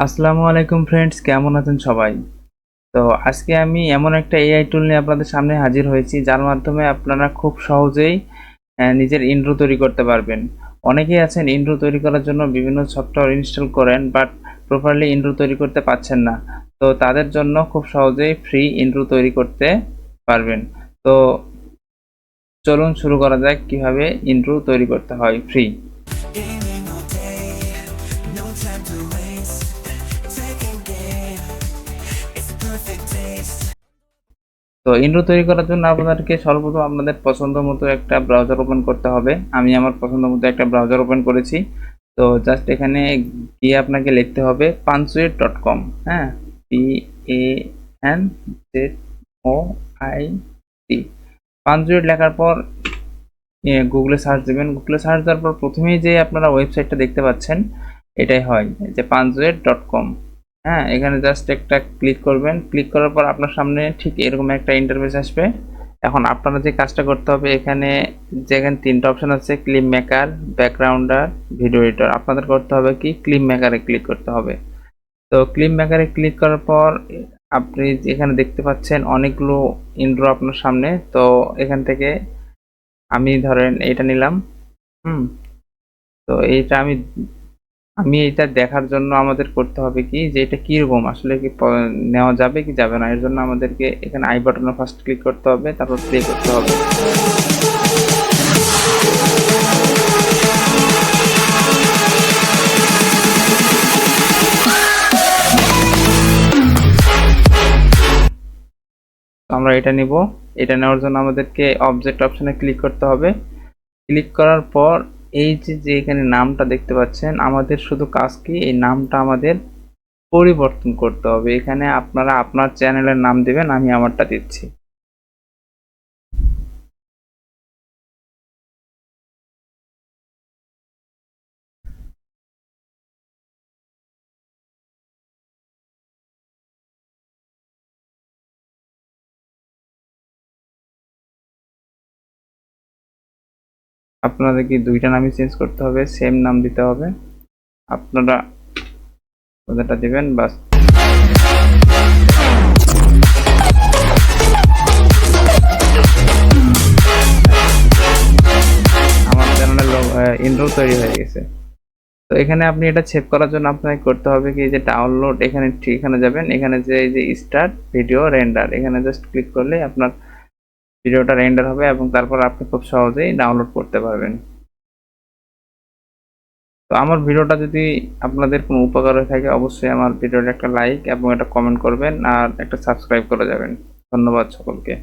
আসসালামু আলাইকুম ফ্রেন্ডস, কেমন আছেন সবাই? তো আজকে আমি এমন একটা এআই টুল নিয়ে আপনাদের সামনে হাজির হয়েছি যার মাধ্যমে আপনারা খুব সহজেই নিজের ইন্ট্রো তৈরি করতে পারবেন। অনেকেই আছেন ইন্ট্রো তৈরি করার জন্য বিভিন্ন সফটওয়্যার ইনস্টল করেন বাট প্রপারলি ইন্ট্রো তৈরি করতে পারছেন না। তো তাদের জন্য খুব সহজেই ফ্রি ইন্ট্রো তৈরি করতে পারবেন। তো চলুন শুরু করা যাক কিভাবে ইন্ট্রো তৈরি করতে হয় ফ্রি। তো ইন্ট্রো তৈরি করার জন্য আপনাদেরকে সর্বপ্রথম আপনাদের পছন্দ মতো একটা ব্রাউজার ওপেন করতে হবে। আমি আমার পছন্দ মতো একটা ব্রাউজার ওপেন করেছি। তো জাস্ট এখানে গিয়ে আপনাকে লিখতে হবে panswit.com। হ্যাঁ, PANZOIT। পাঞ্জুইট লেখার পর গুগলে সার্চ দেবেন। গুগলে সার্চ দেওয়ার পর প্রথমেই যে আপনারা ওয়েবসাইটটা দেখতে পাচ্ছেন এটাই হয়, যে panswit.com। হ্যাঁ, এখানে জাস্ট একটা ক্লিক করবেন। ক্লিক করার পর আপনার সামনে ঠিক এরকম একটা ইন্টারফেস আসবে। এখন আপনারা যে কাজটা করতে হবে, এখানে যেখানে তিনটা অপশন আছে, ক্লিপ মেকার, ব্যাকগ্রাউন্ডার, ভিডিও এডিটর, আপনাদের করতে হবে কি ক্লিপ মেকারে ক্লিক করতে হবে। তো ক্লিপ মেকারে ক্লিক করার পর আপনি এখানে দেখতে পাচ্ছেন অনেকগুলো ইন্ট্রো আপনার সামনে। তো এখান থেকে আমি ধরেন এটা নিলাম। হুম, তো এইটা আমি আমি এটা দেখার জন্য আমাদের করতে হবে কি, যে এটা কিরকম আসলে কি নেওয়া যাবে কি যাবে না, এর জন্য আমাদেরকে এখানে আই বাটনে ফার্স্ট ক্লিক করতে হবে, তারপর প্লে করতে হবে। তো আমরা এটা নিব। এটা নেওয়ার জন্য আমাদেরকে অবজেক্ট অপশনে ক্লিক করতে হবে। ক্লিক করার পর এই যে এখানে নামটা দেখতে পাচ্ছেন, আমাদের শুধু কাজ কি এই নামটা আমাদের পরিবর্তন করতে হবে। এখানে আপনারা আপনার চ্যানেলের নাম দিবেন, আমি আমারটা দিচ্ছি। আপনাদেরকে দুইটা নামই চেঞ্জ করতে হবে, সেম নাম দিতে হবে। আপনারা ওদেরটা দিবেন, বাস। আমার চ্যানেলের ইন্ট্রো তৈরি হয়ে গেছে। তো এখানে আপনি এটা সেভ করার জন্য আপনাকে করতে হবে কি, যে ডাউনলোড, এখানে ঠিক এখানে যাবেন। এখানে যে এই যে স্টার্ট ভিডিও রেন্ডার, এখানে জাস্ট ক্লিক করলে আপনার ভিডিওটা রেন্ডার হবে এবং তারপর আপনি খুব সহজেই ডাউনলোড করতে পারবেন। তো আমার ভিডিওটা যদি আপনাদের কোনো উপকার হয়ে থাকে, অবশ্যই আমার ভিডিওটা একটা লাইক এবং একটা কমেন্ট করবেন আর একটা সাবস্ক্রাইব করে যাবেন। ধন্যবাদ সকলকে।